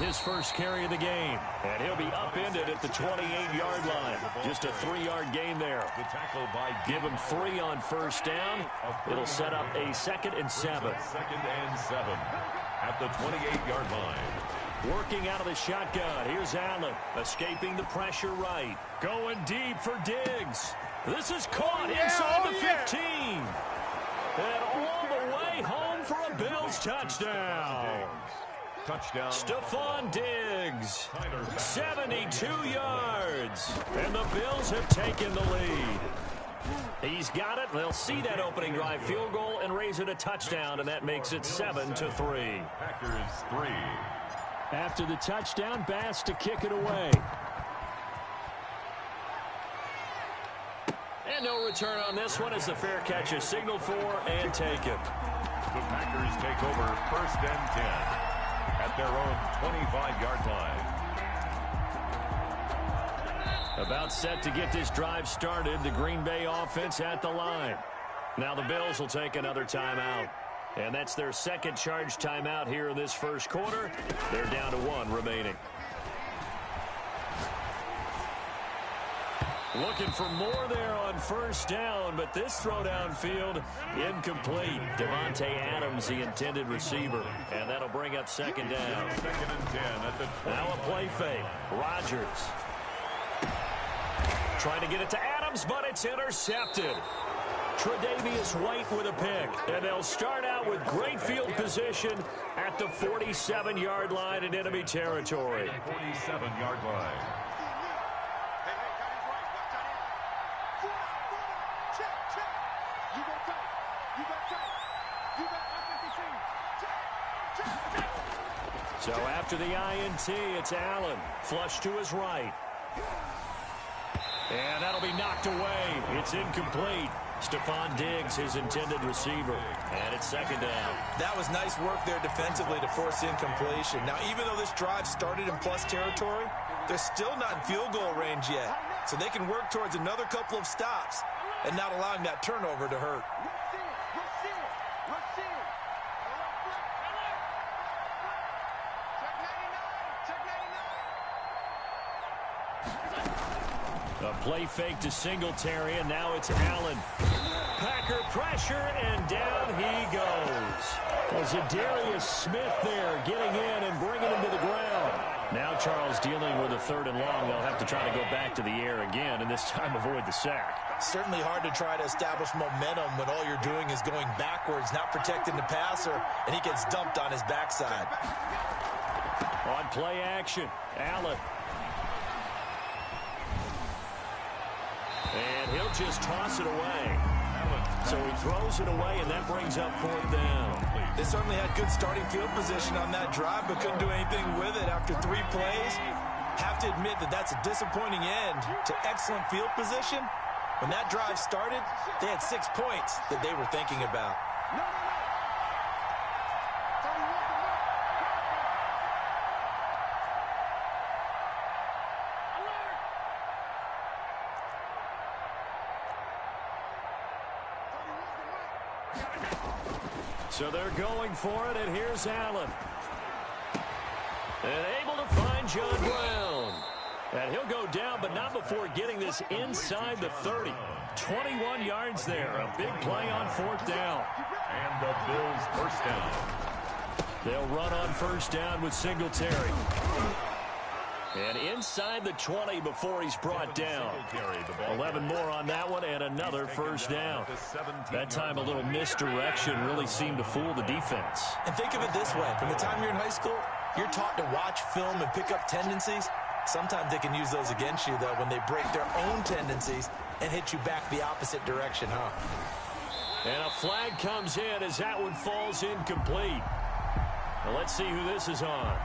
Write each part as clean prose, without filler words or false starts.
his first carry of the game. And he'll be upended at the 28-yard line. Just a 3-yard gain there. Give him 3 on first down. It'll set up a 2nd and 7. 2nd and 7 at the 28-yard line. Working out of the shotgun. Here's Allen, escaping the pressure right. Going deep for Diggs. This is caught inside the 15. And all the way home for a Bills touchdown. Touchdown. Stephon Diggs, 72 yards. And the Bills have taken the lead. He's got it. They'll see that opening drive field goal and raise it a touchdown, and that makes it 7-3. Packers 3. After the touchdown, Bass to kick it away. And no return on this one as the fair catch is signaled for and taken. The Packers take over 1st and 10 at their own 25-yard line. About set to get this drive started, the Green Bay offense at the line. Now the Bills will take another timeout. And that's their 2nd charge timeout here in this first quarter. They're down to 1 remaining. Looking for more there on first down, but this throw downfield incomplete. Devontae Adams, the intended receiver, and that'll bring up 2nd down. 2nd and 10 at the 20. Now a play fake. Rodgers trying to get it to Adams, but it's intercepted. Tre'Davious White with a pick, and they'll start out with great field position at the 47-yard line in enemy territory. 47-yard line. So after the INT, it's Allen. Flush to his right. And that'll be knocked away. It's incomplete. Stephon Diggs, his intended receiver. And it's 2nd down. That was nice work there defensively to force incompletion. Now, even though this drive started in plus territory, they're still not in field goal range yet. So they can work towards another couple of stops and not allowing that turnover to hurt. A play fake to Singletary, and now it's Allen. Packer pressure, and down he goes. As Zadarius Smith there getting in and bringing him to the ground. Now Charles dealing with a 3rd and long. They'll have to try to go back to the air again, and this time avoid the sack. Certainly hard to try to establish momentum when all you're doing is going backwards, not protecting the passer, and he gets dumped on his backside. On play action, Allen. And he'll just toss it away. So he throws it away, and that brings up 4th down. They certainly had good starting field position on that drive, but couldn't do anything with it after 3 plays. Have to admit that that's a disappointing end to excellent field position. When that drive started, they had 6 points that they were thinking about. So they're going for it, and here's Allen. And able to find John Brown. And he'll go down, but not before getting this inside the 30. 21 yards there. A big play on 4th down. And the Bills' first down. They'll run on first down with Singletary. And inside the 20 before he's brought down. 11 more on that one, and another first down. That time a little misdirection really seemed to fool the defense. And think of it this way. From the time you're in high school, you're taught to watch film and pick up tendencies. Sometimes they can use those against you, though, when they break their own tendencies and hit you back the opposite direction, huh? And a flag comes in as that one falls incomplete. Now let's see who this is on.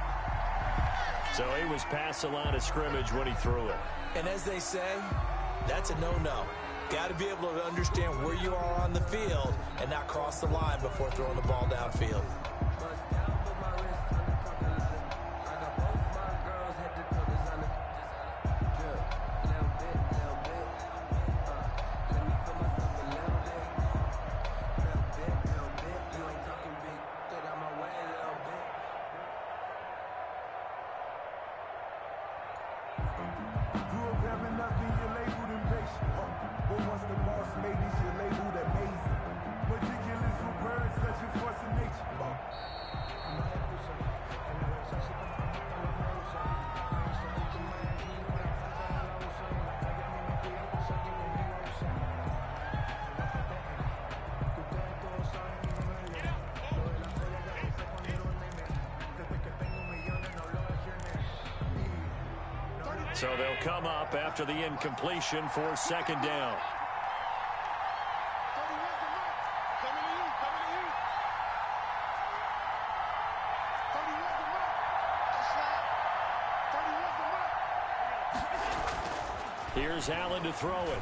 So he was past the line of scrimmage when he threw it. And as they say, that's a no-no. Got to be able to understand where you are on the field and not cross the line before throwing the ball downfield. So they'll come up after the incompletion for second down. Here's Allen to throw it.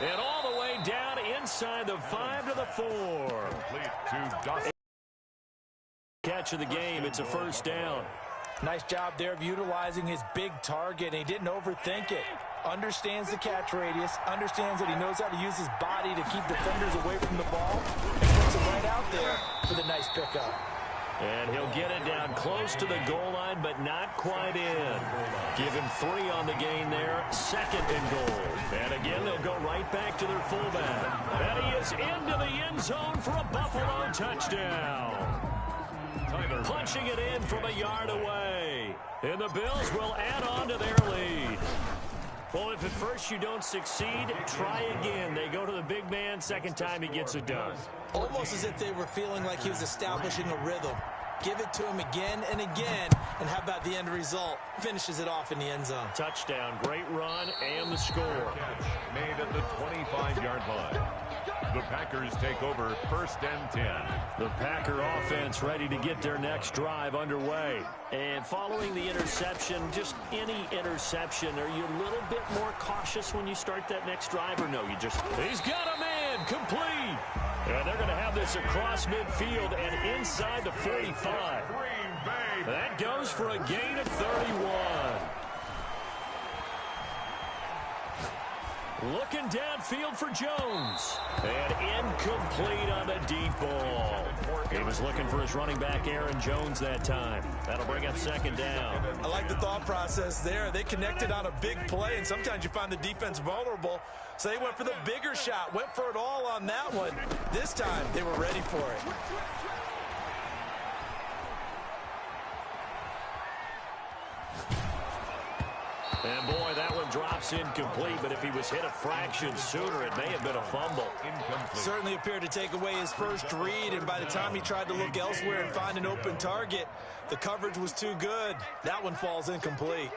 And all the way down inside the 5 to the 4. Catch of the game. It's a first down. Nice job there of utilizing his big target. He didn't overthink it. Understands the catch radius. Understands that he knows how to use his body to keep defenders away from the ball. And puts it right out there for the nice pickup. And he'll get it down close to the goal line, but not quite in. Give him 3 on the gain there. Second and goal. And again, they'll go right back to their fullback. And he is into the end zone for a Buffalo touchdown. Punching it in from a yard away. And the Bills will add on to their lead. Well, if at first you don't succeed, try again. They go to the big man. Second time he gets it done. Almost as if they were feeling like he was establishing a rhythm. Give it to him again and again. And how about the end result? Finishes it off in the end zone. Touchdown, great run, and the score. Catch made at the 25-yard line. The Packers take over first and 10. The Packer offense ready to get their next drive underway. And following the interception, just any interception, are you a little bit more cautious when you start that next drive, or no? He's got a man, complete. And they're going to have this across midfield and inside the 45. That goes for a gain of 31. Looking downfield for Jones. And incomplete on the deep ball. He was looking for his running back, Aaron Jones, that time. That'll bring up second down. I like the thought process there. They connected on a big play, and sometimes you find the defense vulnerable. So they went for the bigger shot, went for it all on that one. This time, they were ready for it. And boy, that one drops incomplete, but if he was hit a fraction sooner, it may have been a fumble. Incomplete. Certainly appeared to take away his first read, and by the time he tried to look elsewhere and find an open target, the coverage was too good. That one falls incomplete.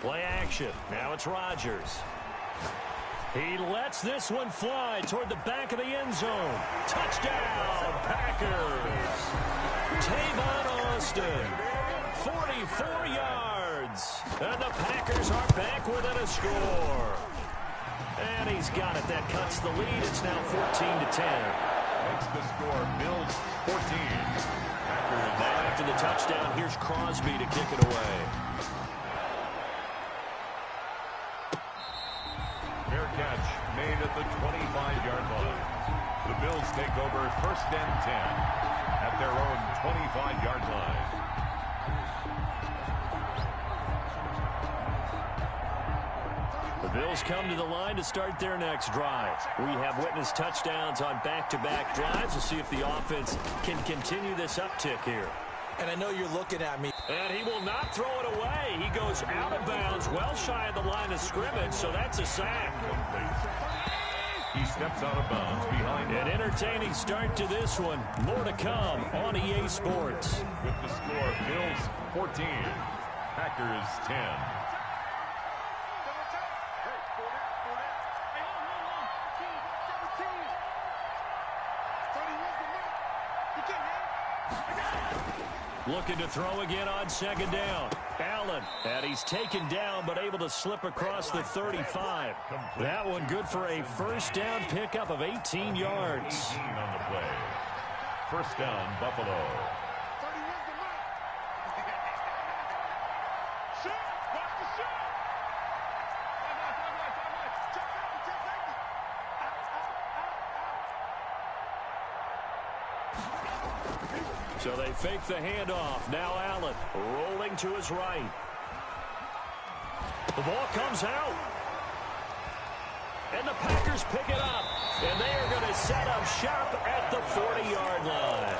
Play action. Now it's Rodgers. He lets this one fly toward the back of the end zone. Touchdown, Packers. Tavon Austin, 44 yards. And the Packers are back within a score. And he's got it. That cuts the lead. It's now 14-10. Makes the score. Bills 14. Packers. Now after the touchdown, here's Crosby to kick it away. Fair catch made at the 25-yard line. The Bills take over first and 10 at their own 25-yard line. The Bills come to the line to start their next drive. We have witnessed touchdowns on back-to-back drives. We'll see if the offense can continue this uptick here. And I know you're looking at me. And he will not throw it away. He goes out of bounds, well shy of the line of scrimmage, so that's a sack. He steps out of bounds behind An entertaining start to this one. More to come on EA Sports. with the score. Bills 14, Packers 10. Looking to throw again on second down. Allen, and he's taken down but able to slip across the 35. That one good for a first down pickup of 18 yards. 18 on the play. First down, Buffalo. So they fake the handoff. Now Allen rolling to his right. The ball comes out. And the Packers pick it up. And they are going to set up shop at the 40-yard line.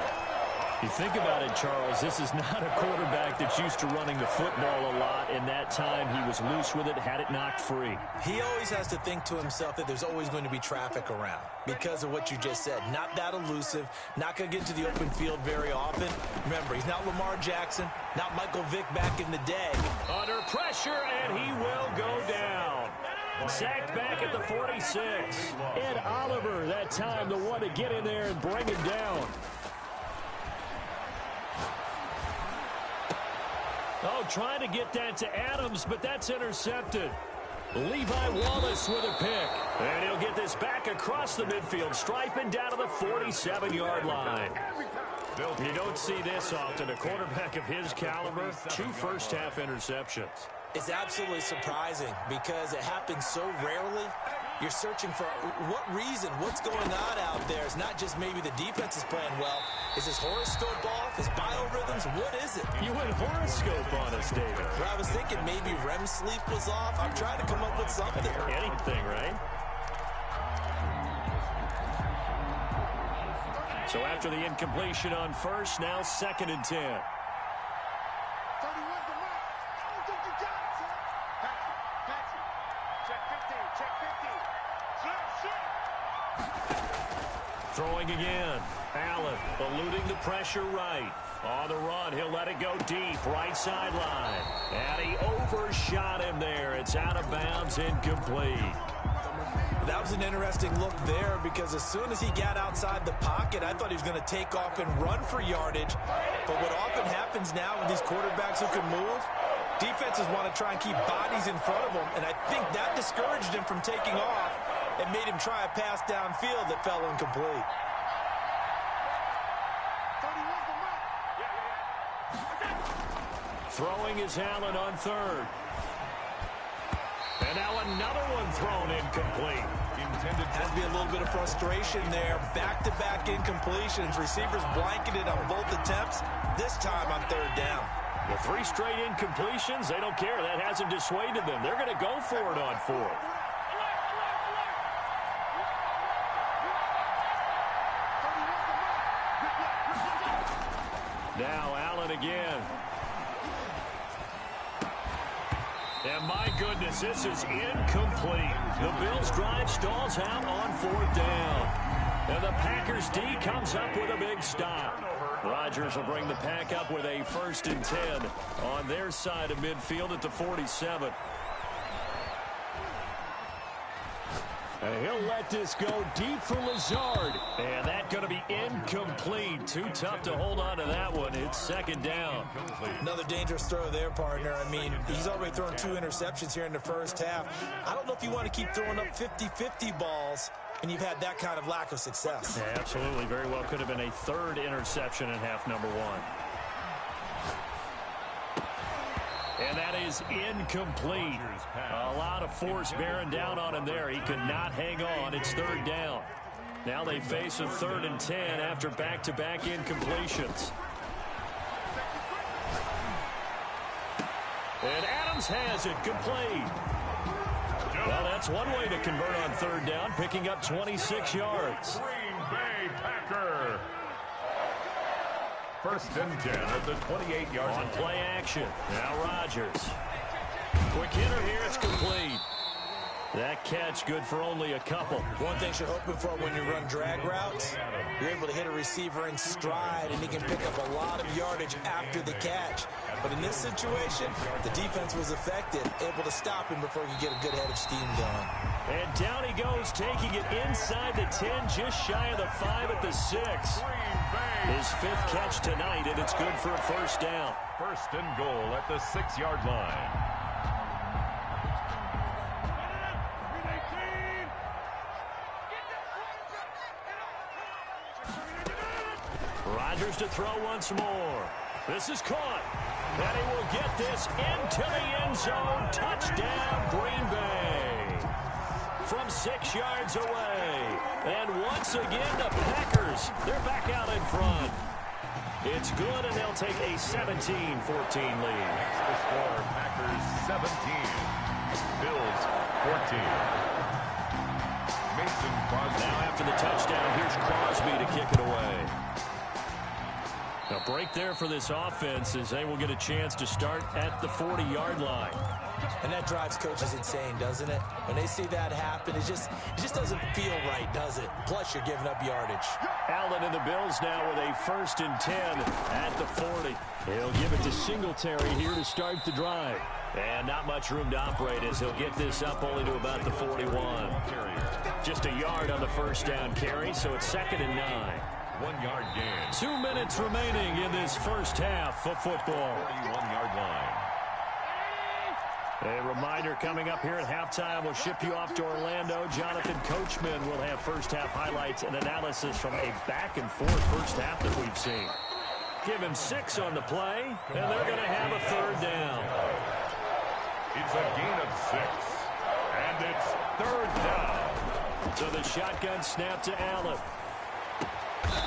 You think about it, Charles, this is not a quarterback that's used to running the football a lot. In that time, he was loose with it, had it knocked free. He always has to think to himself that there's always going to be traffic around because of what you just said. Not that elusive, not going to get into the open field very often. Remember, he's not Lamar Jackson, not Michael Vick back in the day. Under pressure, and he will go down. Sacked back at the 46. Ed Oliver, that time, the one to get in there and bring him down. Oh, trying to get that to Adams, but that's intercepted. Levi Wallace with a pick. And he'll get this back across the midfield stripe and down to the 47-yard line. You don't see this often. A quarterback of his caliber, 2 first-half interceptions. It's absolutely surprising because it happens so rarely. You're searching for what reason, what's going on out there. It's not just maybe the defense is playing well. Is his horoscope off? His biorhythms? What is it? You went horoscope on us, David. Well, I was thinking maybe REM sleep was off. I'm trying to come up with something. Anything, right? So after the incompletion on first, now 2nd and 10. Throwing again. Allen eluding the pressure right. On the run, he'll let it go deep. Right sideline. And he overshot him there. It's out of bounds, incomplete. That was an interesting look there because as soon as he got outside the pocket, I thought he was going to take off and run for yardage. But what often happens now with these quarterbacks who can move, defenses want to try and keep bodies in front of them. And I think that discouraged him from taking off and made him try a pass downfield that fell incomplete. Throwing is Allen on 3rd. And now another one thrown incomplete. Had to be a little bit of frustration there. Back-to-back incompletions. Receivers blanketed on both attempts. This time on 3rd down. The 3 straight incompletions, they don't care. That hasn't dissuaded them. They're going to go for it on 4th. Now Allen again. And my goodness, this is incomplete. The Bills' drive stalls out on 4th down. And the Packers' D comes up with a big stop. Rodgers will bring the Pack up with a 1st and 10 on their side of midfield at the 47. And he'll let this go deep for Lazard. And that's going to be incomplete. Too tough to hold on to that one. It's 2nd down. Another dangerous throw there, partner. I mean, he's already thrown 2 interceptions here in the first half. I don't know if you want to keep throwing up 50-50 balls when you've had that kind of lack of success. Yeah, absolutely. Very well could have been a 3rd interception in half number 1. And that is incomplete. A lot of force bearing down on him there. He could not hang on. It's 3rd down. Now they face a 3rd and 10 after back-to-back incompletions. And Adams has it complete. Well, that's one way to convert on 3rd down, picking up 26 yards. Green Bay Packer. 1st and 10 at the 28-yard line. On play action. Now Rodgers. Quick hitter here. It's complete. That catch good for only a couple. One thing you're hoping for when you run drag routes, you're able to hit a receiver in stride, and he can pick up a lot of yardage after the catch. But in this situation, the defense was effective, able to stop him before he could get a good head of steam going. And down he goes, taking it inside the 10, just shy of the 5 at the 6. His 5th catch tonight, and it's good for a 1st down. 1st and goal at the 6-yard line. Rodgers to throw once more. This is caught. And he will get this into the end zone. Touchdown, Green Bay. From 6 yards away. And once again, the Packers, they're back out in front. It's good, and they'll take a 17-14 lead. That's the score. Packers 17. Bills 14. Mason Crosby. Now after the touchdown, here's Crosby to kick it away. A break there for this offense as they will get a chance to start at the 40-yard line. And that drives coaches insane, doesn't it? When they see that happen, it just doesn't feel right, does it? Plus, you're giving up yardage. Allen and the Bills now with a 1st and 10 at the 40. He'll give it to Singletary here to start the drive. And not much room to operate as he'll get this up only to about the 41. Just a yard on the first down carry, so it's 2nd and 9. 1-yard gain. 2 minutes remaining in this first half of football. 41-yard line. A reminder coming up here at halftime. We'll ship you off to Orlando. Jonathan Coachman will have first half highlights and analysis from a back-and-forth first half that we've seen. Give him 6 on the play, and they're going to have a 3rd down. It's a gain of 6, and it's 3rd down. So the shotgun snap to Allen.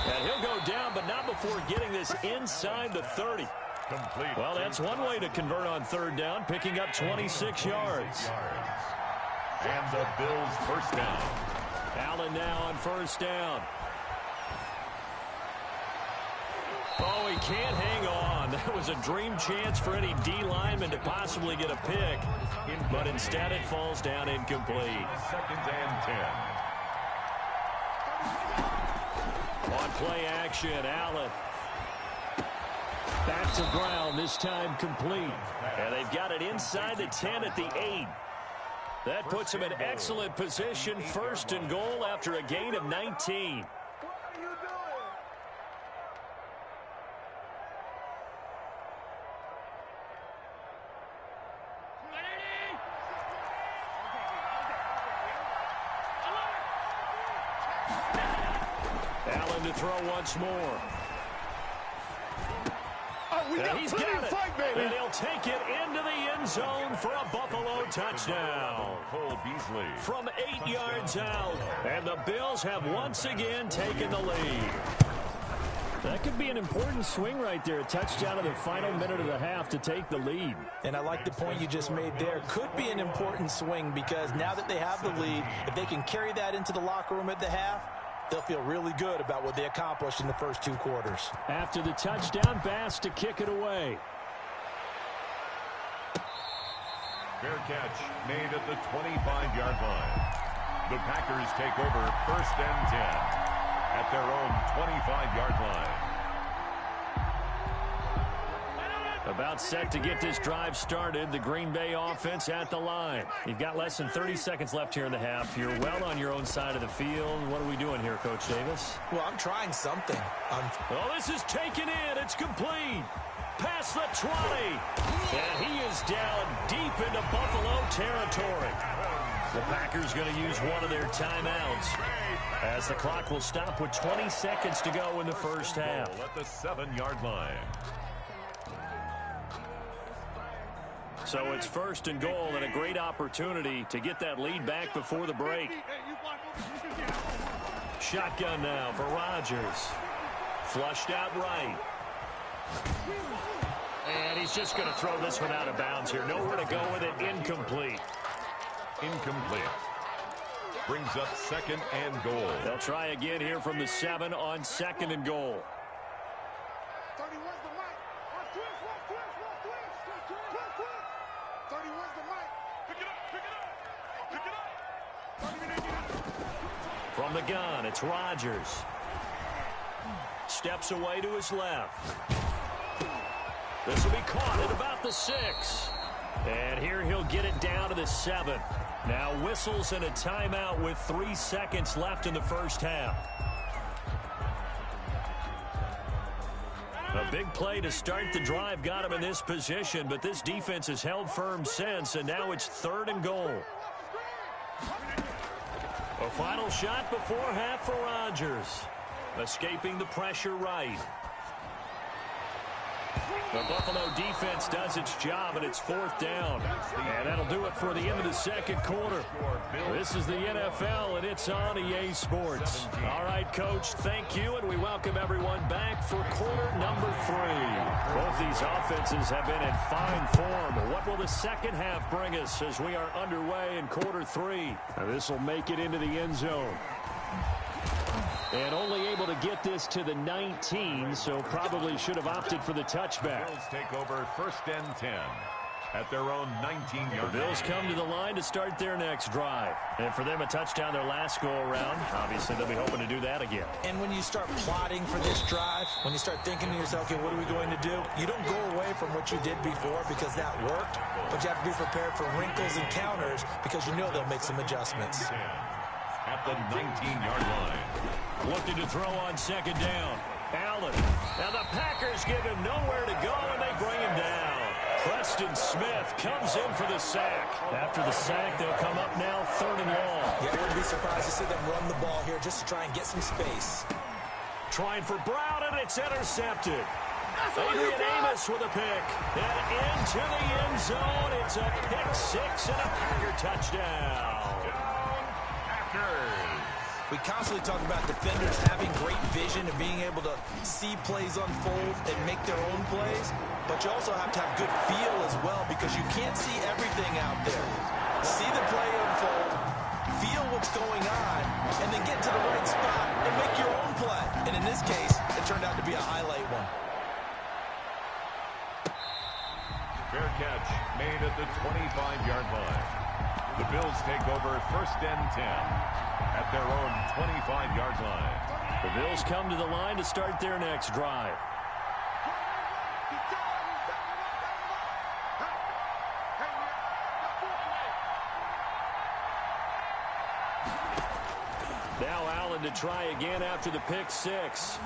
And he'll go down, but not before getting this inside the 30. Complete. Well, that's one way to convert on 3rd down, picking up 26 yards. And the Bills first down. Allen now on 1st down. Oh, he can't hang on. That was a dream chance for any D lineman to possibly get a pick. But instead it falls down incomplete. 2nd and 10. On play action, Allen. Back to Brown, this time complete. And they've got it inside the 10 at the 8. That puts him in excellent position. 1st and goal after a gain of 19. Allen to throw once more. And he's got it. And he'll take it into the end zone for a Buffalo touchdown. Cole Beasley. From 8 yards out. And the Bills have once again taken the lead. That could be an important swing right there. A touchdown in the final minute of the half to take the lead. And I like the point you just made there. Could be an important swing because now that they have the lead, if they can carry that into the locker room at the half, they'll feel really good about what they accomplished in the first 2 quarters. After the touchdown, Bass to kick it away. Fair catch made at the 25-yard line. The Packers take over 1st and 10 at their own 25-yard line. About set to get this drive started. The Green Bay offense at the line. You've got less than 30 seconds left here in the half. You're well on your own side of the field. What are we doing here, Coach Davis? Well, I'm trying something. Oh, this is taken in. It's complete. Past the 20. And he is down deep into Buffalo territory. The Packers going to use one of their timeouts as the clock will stop with 20 seconds to go in the first half. At the 7-yard line. So it's 1st and goal and a great opportunity to get that lead back before the break. Shotgun now for Rodgers. Flushed out right. And he's just going to throw this one out of bounds here. Nowhere to go with it. Incomplete. Incomplete. Brings up 2nd and goal. They'll try again here from the 7 on 2nd and goal. From the gun, it's Rodgers. Steps away to his left. This will be caught at about the 6. And here he'll get it down to the 7. Now whistles and a timeout with 3 seconds left in the first half. A big play to start the drive got him in this position, but this defense has held firm since, and now it's 3rd and goal. A final shot before half for Rodgers. Escaping the pressure right. The Buffalo defense does its job, and it's 4th down. And that'll do it for the end of the second quarter. This is the NFL, and it's on EA Sports. All right, Coach, thank you, and we welcome everyone back for quarter number 3. Both these offenses have been in fine form. What will the second half bring us as we are underway in quarter 3? This will make it into the end zone. And only able to get this to the 19, so probably should have opted for the touchback. Bills take over 1st and 10 at their own 19-yard line. The Bills come to the line to start their next drive. And for them, a touchdown their last go-around. Obviously, they'll be hoping to do that again. And when you start plotting for this drive, when you start thinking to yourself, okay, what are we going to do? You don't go away from what you did before because that worked, but you have to be prepared for wrinkles and counters because you know they'll make some adjustments. At the 19-yard line. Looking to throw on 2nd down. Allen. Now the Packers give him nowhere to go, and they bring him down. Preston Smith comes in for the sack. After the sack, they'll come up now 3rd and long. Yeah, I wouldn't be surprised to see them run the ball here just to try and get some space. Trying for Brown, and it's intercepted. Adrian Amos with a pick. And into the end zone. It's a pick 6 and a Packer touchdown. We constantly talk about defenders having great vision and being able to see plays unfold and make their own plays, but you also have to have good feel as well because you can't see everything out there. See the play unfold, feel what's going on, and then get to the right spot and make your own play. And in this case, it turned out to be a highlight one. Fair catch made at the 25-yard line. The Bills take over 1st and 10 at their own 25-yard line. The Bills come to the line to start their next drive. Now Allen to try again after the pick 6.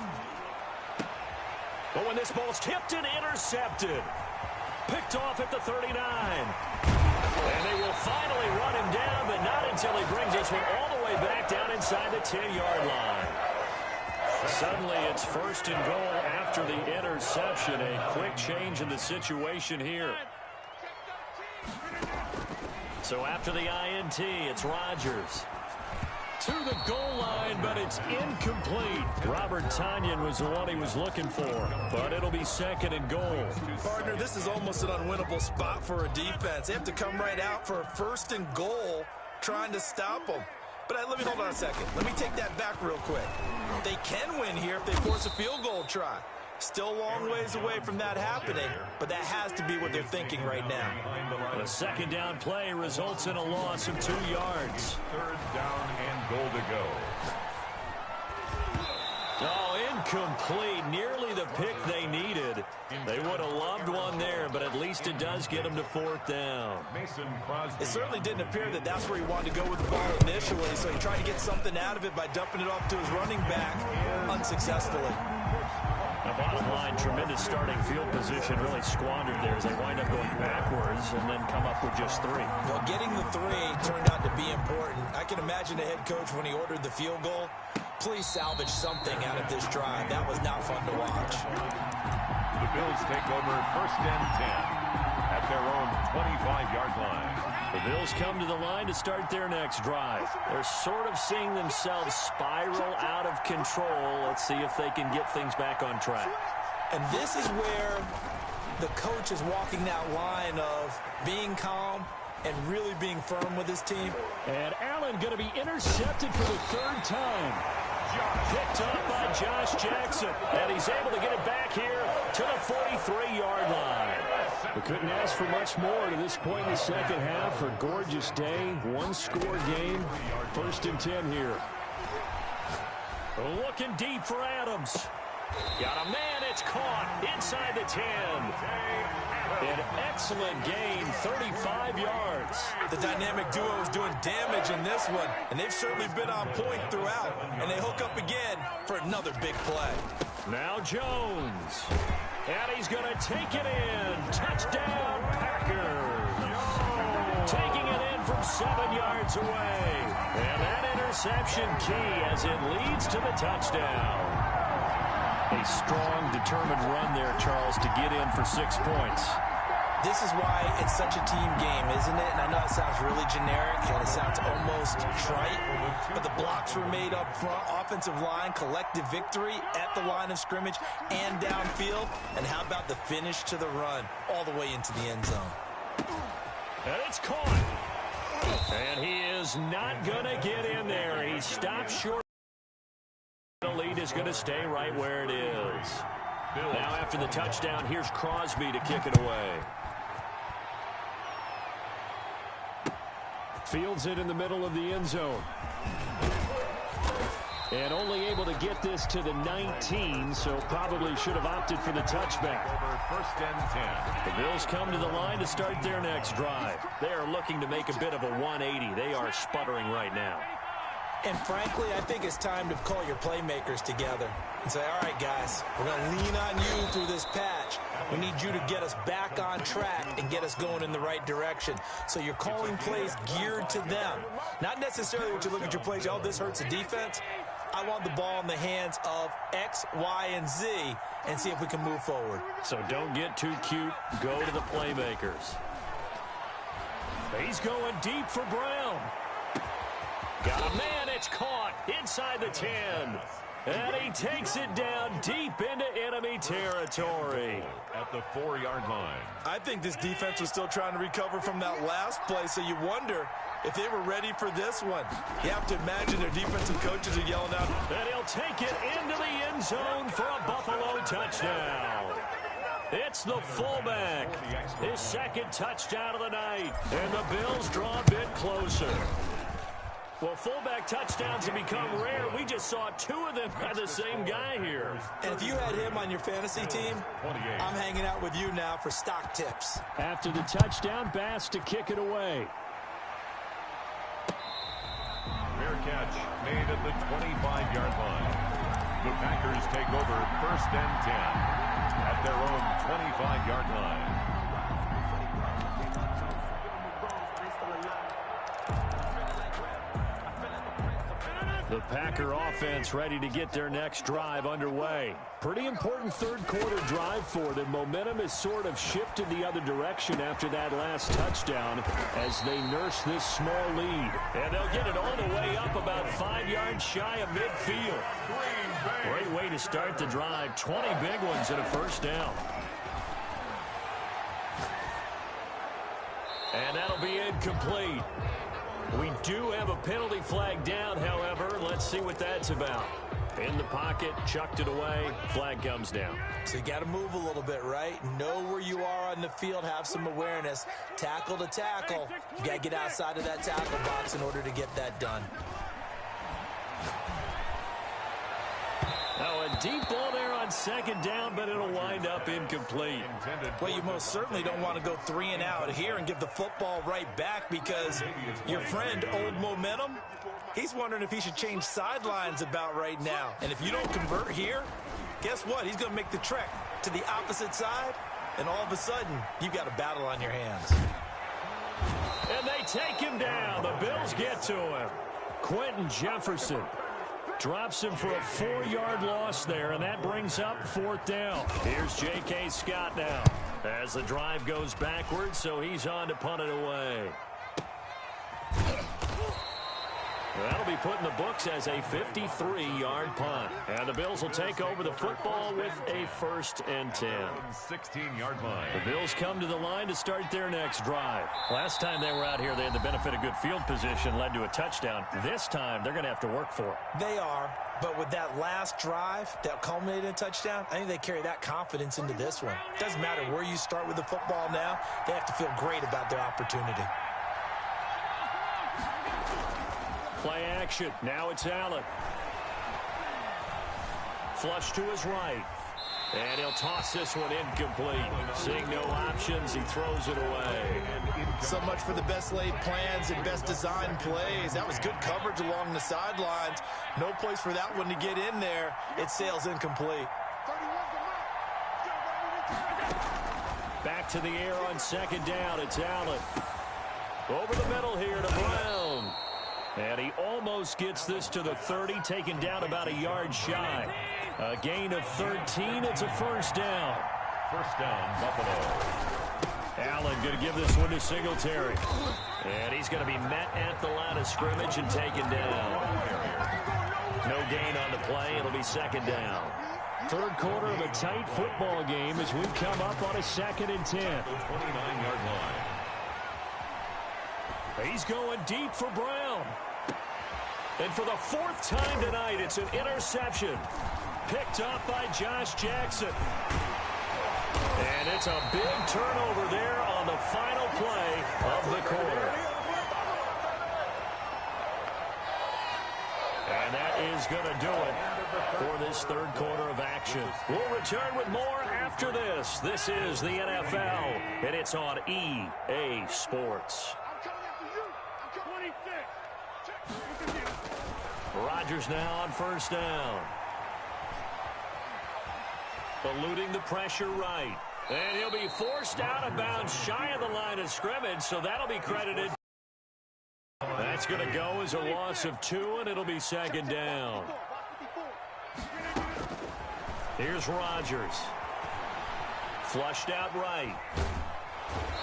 But when this ball's tipped and intercepted. Picked off at the 39. And they will finally run him down, but not until he brings this one all the way back down inside the 10-yard line. Suddenly it's 1st and goal after the interception. A quick change in the situation here. So after the INT, it's Rodgers. To the goal line, but it's incomplete. Robert Tonyan was the one he was looking for, but it'll be 2nd and goal. Partner, this is almost an unwinnable spot for a defense. They have to come right out for a 1st and goal trying to stop them. But let me hold on a second. Let me take that back real quick. They can win here if they force a field goal try. Still a long ways away from that happening, but that has to be what they're thinking right now. The 2nd down play results in a loss of 2 yards. 3rd down and goal to go. Oh, incomplete. Nearly the pick they needed. They would have loved one there, but at least it does get them to 4th down. It certainly didn't appear that that's where he wanted to go with the ball initially, so he tried to get something out of it by dumping it off to his running back unsuccessfully. Now, bottom line, tremendous starting field position really squandered there as they wind up going backwards and then come up with just 3. Well, getting the 3 turned out to be important. I can imagine the head coach when he ordered the field goal. Please salvage something out of this drive. That was not fun to watch. The Bills take over 1st and 10 at their own 25-yard line. The Bills come to the line to start their next drive. They're sort of seeing themselves spiral out of control. Let's see if they can get things back on track. And this is where the coach is walking that line of being calm and really being firm with his team. And Allen going to be intercepted for the 3rd time. Picked up by Josh Jackson. And he's able to get it back here to the 43-yard line. We couldn't ask for much more to this point in the second half. A gorgeous day, 1-score game. 1st and 10 here. Looking deep for Adams. Got a man, it's caught inside the 10. An excellent gain, 35 yards. The dynamic duo is doing damage in this one, and they've certainly been on point throughout. And they hook up again for another big play. Now Jones. And he's going to take it in. Touchdown, Packers. Taking it in from 7 yards away. And that interception key as it leads to the touchdown. A strong, determined run there, Charles, to get in for 6 points. This is why it's such a team game, isn't it? And I know it sounds really generic and it sounds almost trite, but the blocks were made up front, offensive line, collective victory at the line of scrimmage and downfield. And how about the finish to the run all the way into the end zone? And it's caught. And he is not going to get in there. He stopped short. The lead is going to stay right where it is. Now after the touchdown, here's Crosby to kick it away. Fields it in the middle of the end zone. And only able to get this to the 19, so probably should have opted for the touchback. First and 10. The Bills come to the line to start their next drive. They are looking to make a bit of a 180. They are sputtering right now. And frankly, I think it's time to call your playmakers together and say, all right, guys, we're going to lean on you through this patch. We need you to get us back on track and get us going in the right direction. So you're calling plays geared to them. Not necessarily what you look at your plays, oh, this hurts the defense. I want the ball in the hands of X, Y, and Z and see if we can move forward. So don't get too cute. Go to the playmakers. He's going deep for Brown. Got a man, it's caught inside the 10. And he takes it down deep into enemy territory. At the 4-yard line. I think this defense was still trying to recover from that last play, so you wonder if they were ready for this one. You have to imagine their defensive coaches are yelling out. And he'll take it into the end zone for a Buffalo touchdown. It's the fullback. His second touchdown of the night. And the Bills draw a bit closer. Well, fullback touchdowns have become rare. We just saw 2 of them by the same guy here. And if you had him on your fantasy team, I'm hanging out with you now for stock tips. After the touchdown, Bass to kick it away. Fair catch made at the 25-yard line. The Packers take over first and 10 at their own 25-yard line. The Packer offense ready to get their next drive underway. Pretty important third quarter drive for them. Momentum has sort of shifted the other direction after that last touchdown as they nurse this small lead. And they'll get it all the way up about 5 yards shy of midfield. Great way to start the drive. 20 big ones and a first down. And that'll be incomplete. We do have a penalty flag down, however. Let's see what that's about. In the pocket, chucked it away, flag comes down. So you got to move a little bit, right? Know where you are on the field, have some awareness. Tackle to tackle. You got to get outside of that tackle box in order to get that done. Now a deep ball there on second down, but it'll wind up incomplete. Well, you most certainly don't want to go 3 and out here and give the football right back because your friend, Old Momentum, he's wondering if he should change sidelines about right now. And if you don't convert here, guess what? He's going to make the trek to the opposite side, and all of a sudden, you've got a battle on your hands. And they take him down. The Bills get to him. Quentin Jefferson drops him for a 4-yard loss there, and that brings up 4th down. Here's J.K. Scott now as the drive goes backwards, so he's on to punt it away. That'll be put in the books as a 53-yard punt. And the Bills will take over the football with a 1st and 10. 16-yard line. The Bills come to the line to start their next drive. Last time they were out here, they had the benefit of good field position, led to a touchdown. This time, they're going to have to work for it. They are, but with that last drive that culminated in a touchdown, I think they carry that confidence into this one. Doesn't matter where you start with the football now, they have to feel great about their opportunity. Play action. Now it's Allen. Flush to his right. And he'll toss this one incomplete. Seeing no options, he throws it away. So much for the best laid plans and best designed plays. That was good coverage along the sidelines. No place for that one to get in there. It sails incomplete. Back to the air on second down. It's Allen. Over the middle here to Brown. And he almost gets this to the 30, taken down about a yard shy. A gain of 13. It's a first down. First down, Buffalo. Allen going to give this one to Singletary. And he's going to be met at the line of scrimmage and taken down. No gain on the play. It'll be second down. Third quarter of a tight football game as we come up on a 2nd and 10. 29-yard line. He's going deep for Brown. And for the 4th time tonight, it's an interception. Picked up by Josh Jackson. And it's a big turnover there on the final play of the quarter. And that is going to do it for this third quarter of action. We'll return with more after this. This is the NFL, and it's on EA Sports. Rodgers now on first down. Eluding the pressure right. And he'll be forced out of bounds shy of the line of scrimmage, so that'll be credited. That's going to go as a loss of 2, and it'll be second down. Here's Rodgers. Flushed out right.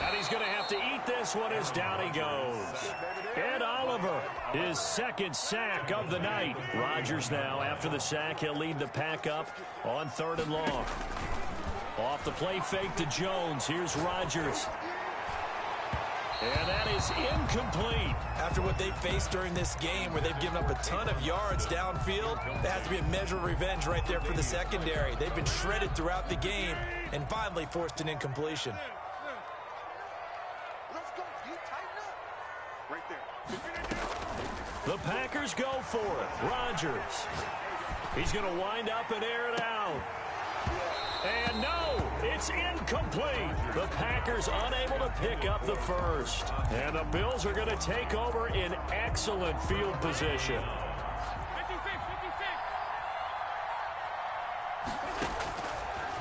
And he's going to have to eat this one as down he goes. Ed Oliver, his 2nd sack of the night. Rodgers now, after the sack, he'll lead the pack up on 3rd and long. Off the play fake to Jones. Here's Rodgers. And that is incomplete. After what they faced during this game where they've given up a ton of yards downfield, that has to be a measure of revenge right there for the secondary. They've been shredded throughout the game and finally forced an incompletion. The Packers go for it. Rodgers. He's going to wind up and air it out. And no, it's incomplete. The Packers unable to pick up the first. And the Bills are going to take over in excellent field position.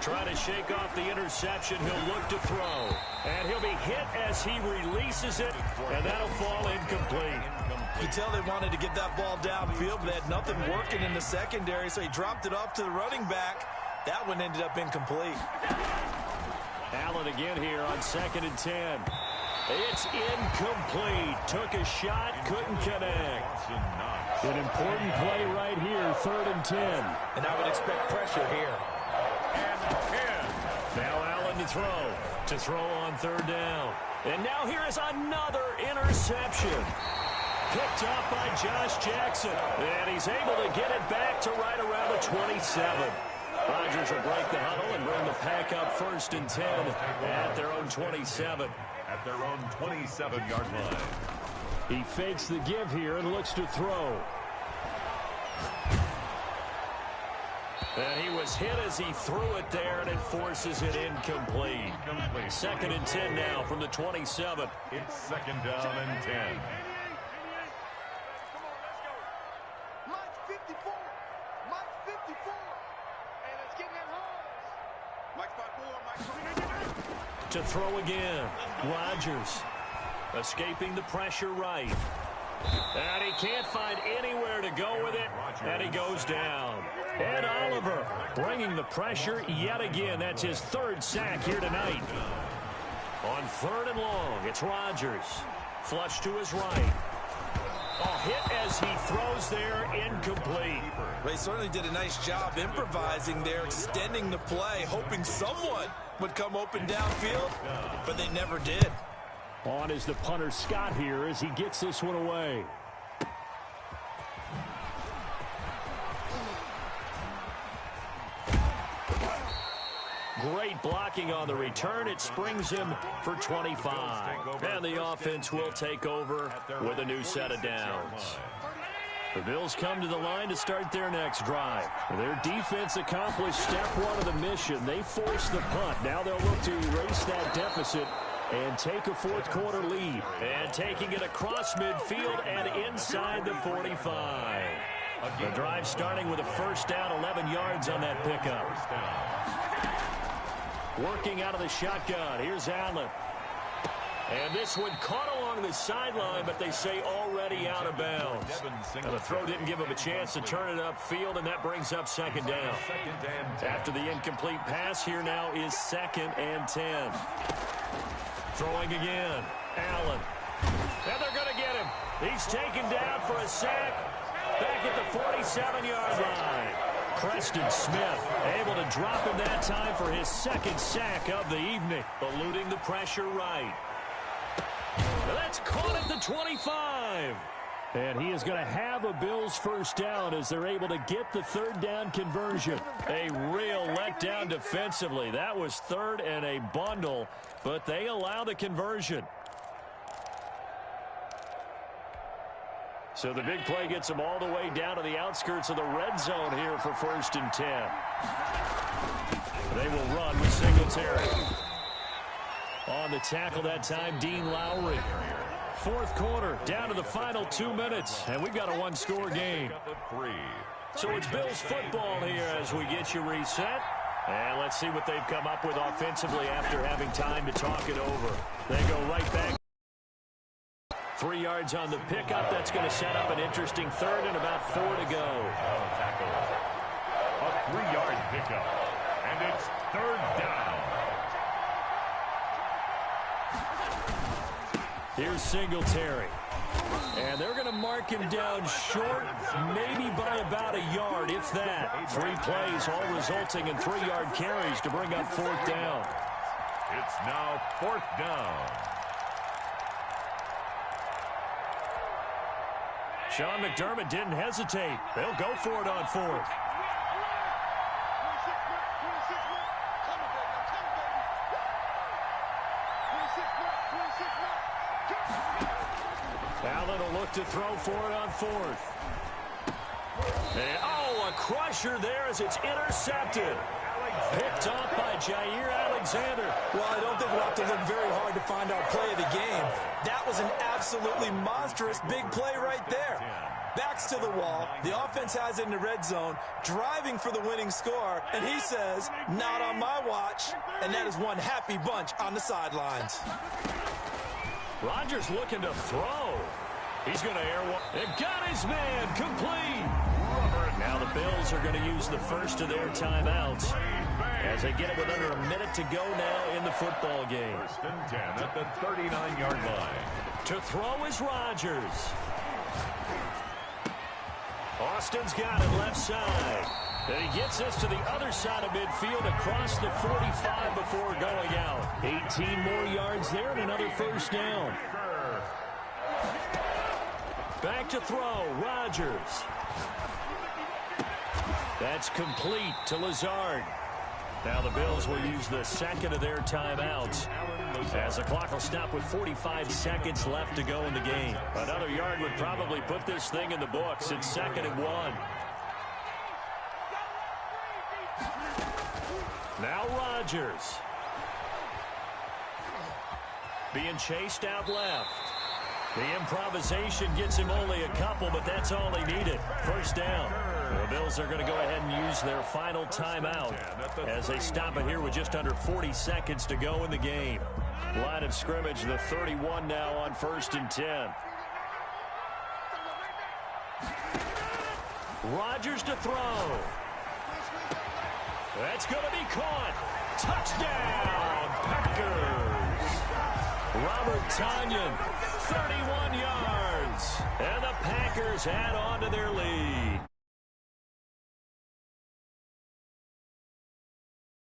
Trying to shake off the interception. He'll look to throw. And he'll be hit as he releases it. And that'll fall incomplete. You tell they wanted to get that ball downfield, but they had nothing working in the secondary, so he dropped it off to the running back. That one ended up incomplete. Allen again here on 2nd and 10. It's incomplete. Took a shot, couldn't connect. An important play right here, 3rd and 10. And I would expect pressure here. Now Allen to throw. To throw on 3rd down. And now here is another interception. Picked up by Josh Jackson. And he's able to get it back to right around the 27. Rodgers will break the huddle and bring the pack up 1st and 10 at their own 27. At their own 27-yard line. He fakes the give here and looks to throw. And he was hit as he threw it there, and it forces it incomplete. 2nd and 10 now from the 27. It's 2nd down and 10. To throw again. Rodgers escaping the pressure right. And he can't find anywhere to go with it. And he goes down. Ed Oliver bringing the pressure yet again. That's his 3rd sack here tonight. On 3rd and long, it's Rodgers. Flush to his right. A hit as he throws there, incomplete. They certainly did a nice job improvising there, extending the play, hoping someone would come open downfield, but they never did. On is the punter Scott here as he gets this one away. Great blocking on the return. It springs him for 25. And the offense will take over with a new set of downs. The Bills come to the line to start their next drive. Their defense accomplished step 1 of the mission. They forced the punt. Now they'll look to erase that deficit and take a 4th quarter lead. And taking it across midfield and inside the 45. The drive starting with a first down, 11 yards on that pickup. Working out of the shotgun. Here's Allen. And this one caught along the sideline, but they say already out of bounds. And the throw didn't give him a chance to turn it upfield, and that brings up second down. After the incomplete pass, here now is 2nd and 10. Throwing again. Allen. And they're going to get him. He's taken down for a sack back at the 47-yard line. Preston Smith able to drop him that time for his 2nd sack of the evening, eluding the pressure right. That's caught at the 25. And he is going to have a Bills first down as they're able to get the 3rd down conversion. A real letdown defensively. That was 3rd and a bundle, but they allow the conversion. So the big play gets them all the way down to the outskirts of the red zone here for 1st and 10. They will run with Singletary. On the tackle that time, Dean Lowry. 4th quarter, down to the final 2 minutes, and we've got a 1-score game. So it's Bills football here as we get you reset. And let's see what they've come up with offensively after having time to talk it over. They go right back. 3 yards on the pickup. That's going to set up an interesting 3rd and about 4 to go. A 3-yard pickup, and it's 3rd down. Here's Singletary. And they're going to mark him down short, maybe by about a yard, if that. 3 plays, all resulting in 3-yard carries to bring up 4th down. It's now 4th down. Sean McDermott didn't hesitate. They'll go for it on 4th. Allen will look to throw for it on 4th. And, a crusher there as it's intercepted. Picked off by Jair Alexander. Well, I don't think we'll have to look very hard to find our play of the game. That was an absolutely monstrous big play right there. Backs to the wall. The offense has it in the red zone, driving for the winning score, and he says, not on my watch. And that is one happy bunch on the sidelines. Rodgers looking to throw. He's going to air one. And got his man complete. Now the Bills are going to use the first of their timeouts as they get it with under a minute to go now in the football game. 1st and 10 at the 39-yard line. To throw is Rodgers. Austin's got it left side. And he gets us to the other side of midfield across the 45 before going out. 18 more yards there and another 1st down. Back to throw, Rodgers. That's complete to Lazard. Now the Bills will use the 2nd of their timeouts as the clock will stop with 45 seconds left to go in the game. Another yard would probably put this thing in the books. It's 2nd and 1. Now Rodgers. Being chased out left. The improvisation gets him only a couple, but that's all he needed. 1st down. The Bills are going to go ahead and use their final timeout as they stop it here with just under 40 seconds to go in the game. Line of scrimmage, the 31 now on 1st and 10. Rodgers to throw. That's going to be caught. Touchdown, Packers. Robert Tonyan, 31 yards. And the Packers add on to their lead.